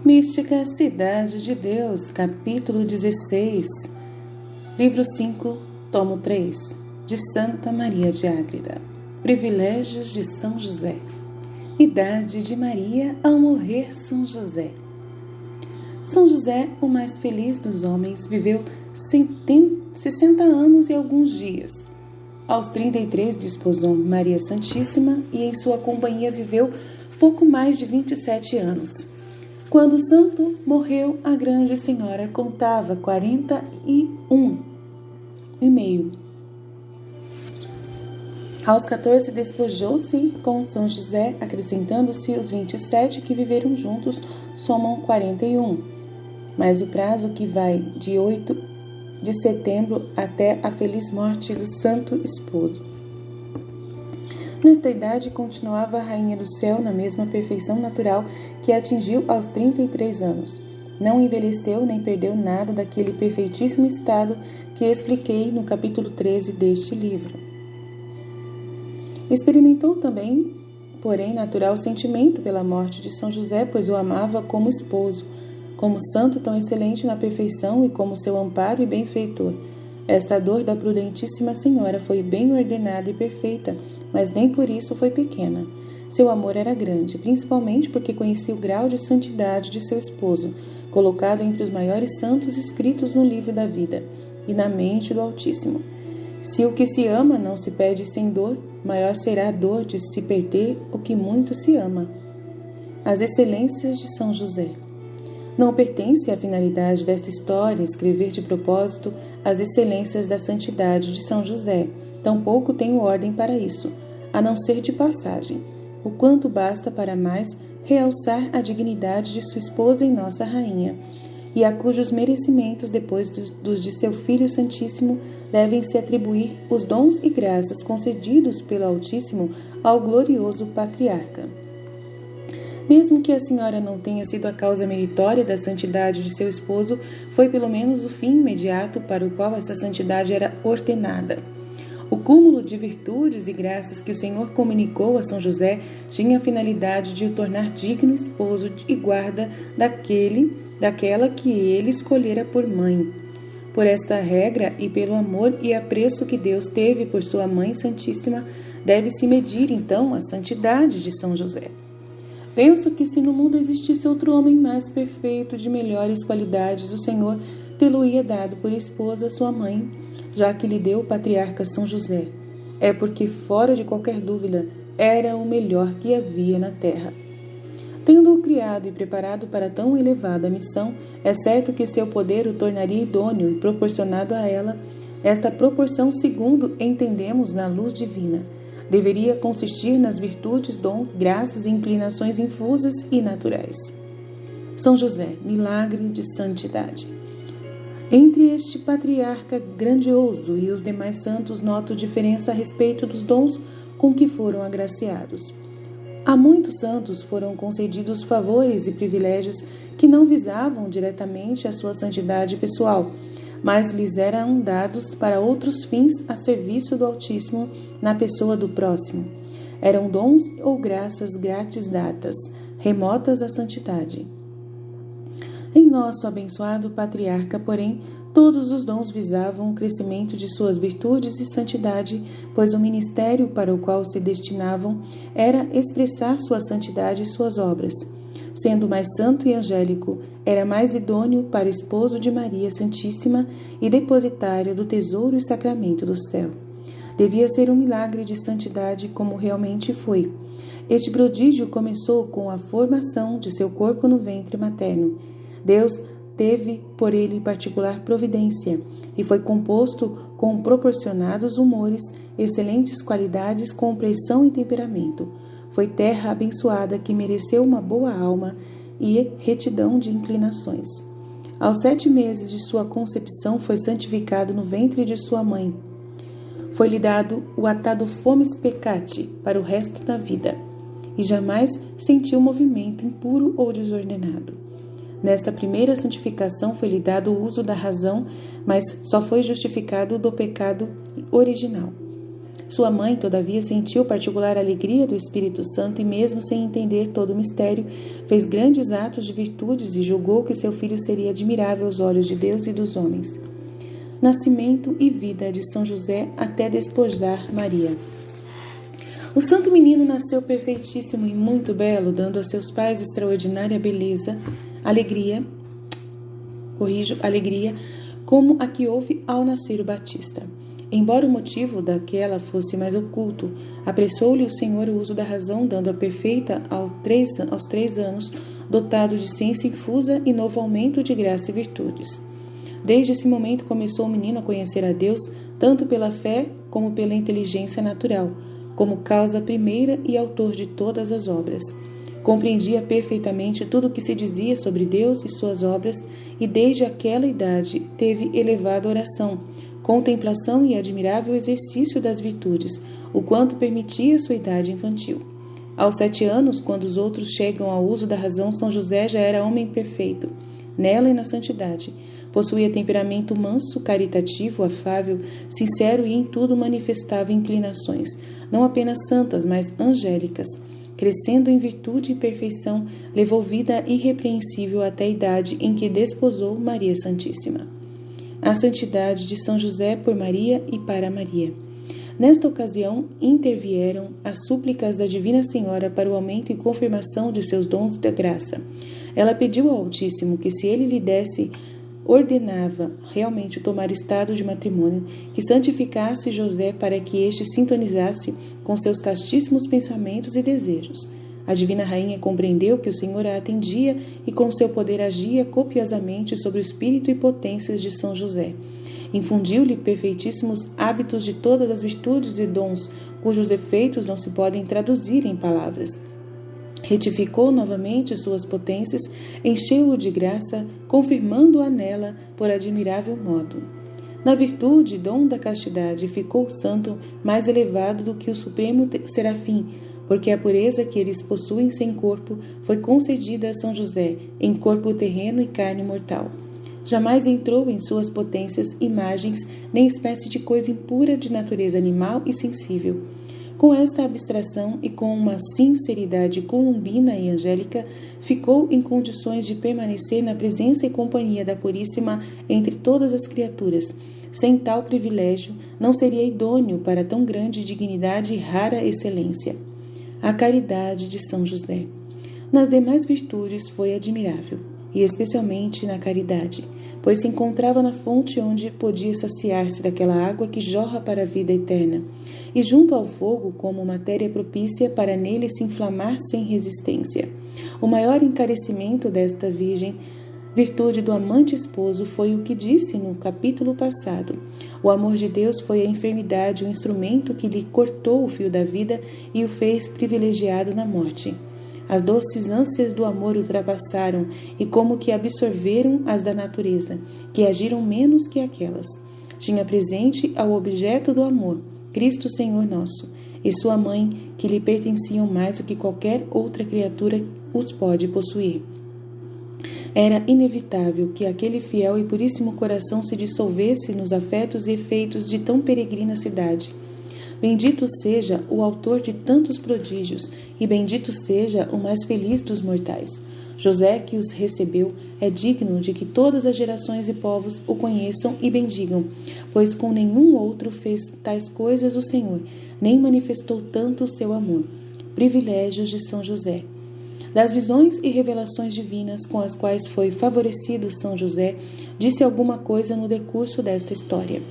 Mística Cidade de Deus, capítulo 16, livro 5, tomo 3, de Santa Maria de Ágreda. Privilégios de São José. Idade de Maria ao morrer São José. São José, o mais feliz dos homens, viveu 60 anos e alguns dias. Aos 33 desposou Maria Santíssima e em sua companhia viveu pouco mais de 27 anos. Quando o santo morreu, a grande senhora contava 41 e meio. Aos 14 despojou-se com São José, acrescentando-se os 27 que viveram juntos, somam 41. Mas o prazo que vai de 8 de setembro até a feliz morte do santo esposo. Nesta idade, continuava a Rainha do Céu na mesma perfeição natural que atingiu aos 33 anos. Não envelheceu nem perdeu nada daquele perfeitíssimo estado que expliquei no capítulo 13 deste livro. Experimentou também, porém, natural sentimento pela morte de São José, pois o amava como esposo, como santo tão excelente na perfeição e como seu amparo e benfeitor. Esta dor da prudentíssima senhora foi bem ordenada e perfeita, mas nem por isso foi pequena. Seu amor era grande, principalmente porque conhecia o grau de santidade de seu esposo, colocado entre os maiores santos escritos no livro da vida e na mente do Altíssimo. Se o que se ama não se perde sem dor, maior será a dor de se perder o que muito se ama. As excelências de São José. Não pertence à finalidade desta história escrever de propósito as excelências da santidade de São José, tampouco tenho ordem para isso, a não ser de passagem, o quanto basta para mais realçar a dignidade de sua esposa e nossa rainha, e a cujos merecimentos, depois dos de seu Filho Santíssimo, devem-se atribuir os dons e graças concedidos pelo Altíssimo ao glorioso patriarca. Mesmo que a senhora não tenha sido a causa meritória da santidade de seu esposo, foi pelo menos o fim imediato para o qual essa santidade era ordenada. O cúmulo de virtudes e graças que o Senhor comunicou a São José tinha a finalidade de o tornar digno esposo e guarda daquela que ele escolhera por mãe. Por esta regra e pelo amor e apreço que Deus teve por sua Mãe Santíssima, deve-se medir então a santidade de São José. Penso que se no mundo existisse outro homem mais perfeito, de melhores qualidades, o Senhor tê-lo-ia dado por esposa sua mãe, já que lhe deu o patriarca São José. É porque, fora de qualquer dúvida, era o melhor que havia na terra. Tendo-o criado e preparado para tão elevada missão, é certo que seu poder o tornaria idôneo e proporcionado a ela. Esta proporção, segundo entendemos na luz divina, deveria consistir nas virtudes, dons, graças e inclinações infusas e naturais. São José, milagre de santidade. Entre este patriarca grandioso e os demais santos, noto diferença a respeito dos dons com que foram agraciados. A muitos santos foram concedidos favores e privilégios que não visavam diretamente a sua santidade pessoal, mas lhes eram dados para outros fins a serviço do Altíssimo na pessoa do próximo. Eram dons ou graças grátis datas, remotas à santidade. Em nosso abençoado patriarca, porém, todos os dons visavam o crescimento de suas virtudes e santidade, pois o ministério para o qual se destinavam era expressar sua santidade e suas obras. Sendo mais santo e angélico, era mais idôneo para esposo de Maria Santíssima e depositário do tesouro e sacramento do céu. Devia ser um milagre de santidade como realmente foi. Este prodígio começou com a formação de seu corpo no ventre materno. Deus teve por ele particular providência e foi composto com proporcionados humores, excelentes qualidades, compreensão e temperamento. Foi terra abençoada que mereceu uma boa alma e retidão de inclinações. Aos 7 meses de sua concepção foi santificado no ventre de sua mãe. Foi-lhe dado o atado fomes peccati para o resto da vida, e jamais sentiu movimento impuro ou desordenado. Nesta primeira santificação foi-lhe dado o uso da razão, mas só foi justificado do pecado original. Sua mãe, todavia, sentiu particular alegria do Espírito Santo e, mesmo sem entender todo o mistério, fez grandes atos de virtudes e julgou que seu filho seria admirável aos olhos de Deus e dos homens. Nascimento e vida de São José até desposar Maria. O santo menino nasceu perfeitíssimo e muito belo, dando a seus pais extraordinária beleza, alegria, como a que houve ao nascer o Batista. Embora o motivo daquela fosse mais oculto, apressou-lhe o Senhor o uso da razão, dando-a perfeita aos 3 anos, dotado de ciência infusa e novo aumento de graça e virtudes. Desde esse momento começou o menino a conhecer a Deus, tanto pela fé como pela inteligência natural, como causa primeira e autor de todas as obras. Compreendia perfeitamente tudo o que se dizia sobre Deus e suas obras, e desde aquela idade teve elevada oração, contemplação e admirável exercício das virtudes, o quanto permitia sua idade infantil. Aos 7 anos, quando os outros chegam ao uso da razão, São José já era homem perfeito, nela e na santidade. Possuía temperamento manso, caritativo, afável, sincero e em tudo manifestava inclinações, não apenas santas, mas angélicas. Crescendo em virtude e perfeição, levou vida irrepreensível até a idade em que desposou Maria Santíssima. A santidade de São José por Maria e para Maria. Nesta ocasião, intervieram as súplicas da Divina Senhora para o aumento e confirmação de seus dons da graça. Ela pediu ao Altíssimo que, se ele lhe desse, ordenava realmente tomar estado de matrimônio, que santificasse José para que este sintonizasse com seus castíssimos pensamentos e desejos. A Divina Rainha compreendeu que o Senhor a atendia e com seu poder agia copiosamente sobre o espírito e potências de São José. Infundiu-lhe perfeitíssimos hábitos de todas as virtudes e dons, cujos efeitos não se podem traduzir em palavras. Retificou novamente suas potências, encheu-o de graça, confirmando-a nela por admirável modo. Na virtude, dom da castidade, ficou santo mais elevado do que o supremo serafim, porque a pureza que eles possuem sem corpo foi concedida a São José, em corpo terreno e carne mortal. Jamais entrou em suas potências imagens, nem espécie de coisa impura de natureza animal e sensível. Com esta abstração e com uma sinceridade columbina e angélica, ficou em condições de permanecer na presença e companhia da Puríssima entre todas as criaturas. Sem tal privilégio, não seria idôneo para tão grande dignidade e rara excelência. A caridade de São José. Nas demais virtudes foi admirável, e especialmente na caridade, pois se encontrava na fonte onde podia saciar-se daquela água que jorra para a vida eterna, e junto ao fogo como matéria propícia para nele se inflamar sem resistência. O maior encarecimento desta virtude do amante esposo foi o que disse no capítulo passado. O amor de Deus foi a enfermidade, o instrumento que lhe cortou o fio da vida e o fez privilegiado na morte. As doces ânsias do amor ultrapassaram e como que absorveram as da natureza, que agiram menos que aquelas. Tinha presente ao objeto do amor, Cristo Senhor nosso, e sua mãe, que lhe pertenciam mais do que qualquer outra criatura os pode possuir. Era inevitável que aquele fiel e puríssimo coração se dissolvesse nos afetos e efeitos de tão peregrina cidade. Bendito seja o autor de tantos prodígios, e bendito seja o mais feliz dos mortais. José, que os recebeu, é digno de que todas as gerações e povos o conheçam e bendigam, pois com nenhum outro fez tais coisas o Senhor, nem manifestou tanto o seu amor. Privilégios de São José. Das visões e revelações divinas com as quais foi favorecido São José, disse alguma coisa no decurso desta história.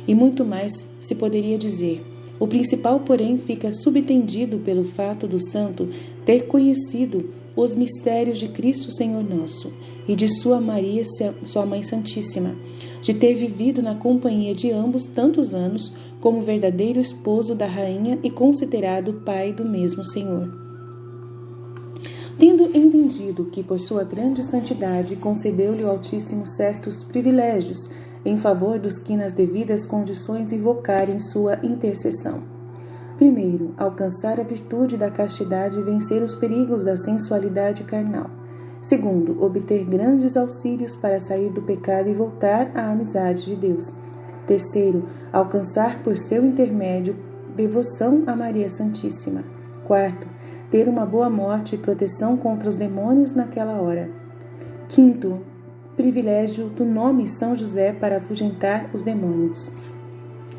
E muito mais se poderia dizer. O principal, porém, fica subentendido pelo fato do santo ter conhecido os mistérios de Cristo Senhor nosso e de sua Maria, sua Mãe Santíssima, de ter vivido na companhia de ambos tantos anos como verdadeiro esposo da rainha e considerado pai do mesmo Senhor. Tendo entendido que, por sua grande santidade, concedeu-lhe o Altíssimo certos privilégios em favor dos que nas devidas condições invocarem sua intercessão. Primeiro, alcançar a virtude da castidade e vencer os perigos da sensualidade carnal. Segundo, obter grandes auxílios para sair do pecado e voltar à amizade de Deus. Terceiro, alcançar por seu intermédio devoção a Maria Santíssima. Quarto, ter uma boa morte e proteção contra os demônios naquela hora. Quinto, privilégio do nome São José para afugentar os demônios.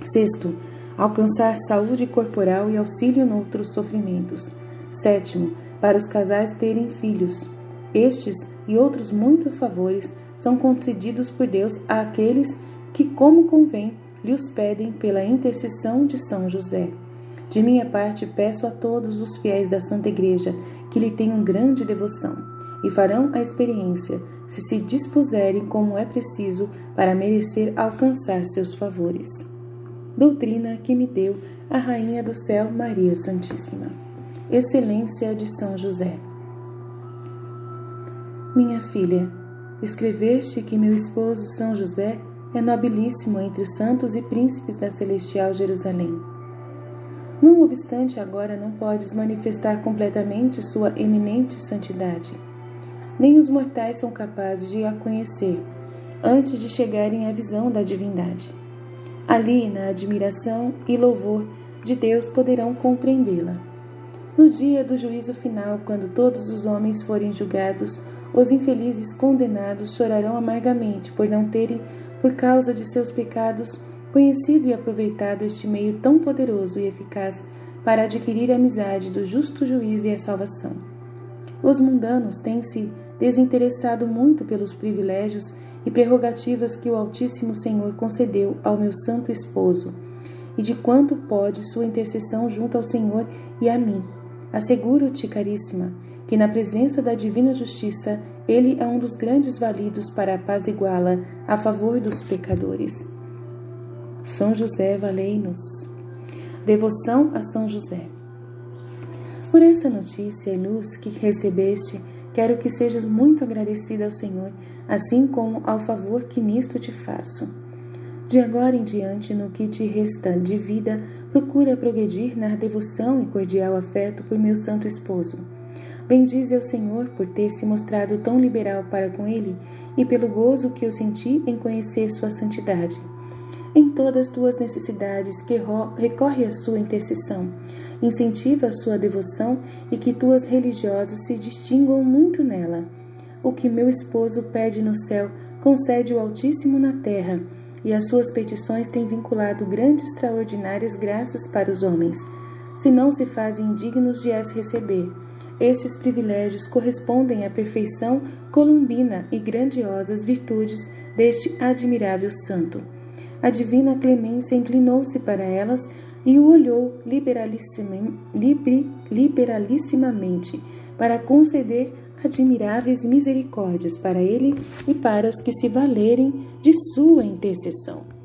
Sexto, alcançar saúde corporal e auxílio noutros sofrimentos. Sétimo, para os casais terem filhos. Estes e outros muitos favores são concedidos por Deus àqueles que, como convém, lhe os pedem pela intercessão de São José. De minha parte, peço a todos os fiéis da Santa Igreja que lhe tenham grande devoção e farão a experiência, se dispuserem como é preciso para merecer alcançar seus favores. Doutrina que me deu a Rainha do Céu, Maria Santíssima. Excelência de São José. Minha filha, escreveste que meu esposo São José é nobilíssimo entre os santos e príncipes da celestial Jerusalém. Não obstante, agora não podes manifestar completamente sua eminente santidade. Nem os mortais são capazes de a conhecer, antes de chegarem à visão da divindade. Ali, na admiração e louvor de Deus, poderão compreendê-la. No dia do juízo final, quando todos os homens forem julgados, os infelizes condenados chorarão amargamente por não terem, por causa de seus pecados, conhecido e aproveitado este meio tão poderoso e eficaz para adquirir a amizade do justo juiz e a salvação. Os mundanos têm se desinteressado muito pelos privilégios e prerrogativas que o Altíssimo Senhor concedeu ao meu santo esposo, e de quanto pode sua intercessão junto ao Senhor e a mim. Asseguro-te, caríssima, que na presença da divina justiça, ele é um dos grandes validos para apaziguá-la a favor dos pecadores. São José, valei-nos. Devoção a São José. Por esta notícia e luz que recebeste, quero que sejas muito agradecida ao Senhor, assim como ao favor que nisto te faço. De agora em diante, no que te resta de vida, procura progredir na devoção e cordial afeto por meu santo esposo. Bendize ao Senhor por ter se mostrado tão liberal para com ele e pelo gozo que eu senti em conhecer sua santidade. Em todas as tuas necessidades, que recorre à sua intercessão, incentiva a sua devoção e que tuas religiosas se distinguam muito nela. O que meu esposo pede no céu, concede o Altíssimo na terra, e as suas petições têm vinculado grandes extraordinárias graças para os homens, se não se fazem dignos de as receber. Estes privilégios correspondem à perfeição columbina e grandiosas virtudes deste admirável santo. A divina clemência inclinou-se para elas e o olhou liberalissimamente para conceder admiráveis misericórdias para ele e para os que se valerem de sua intercessão.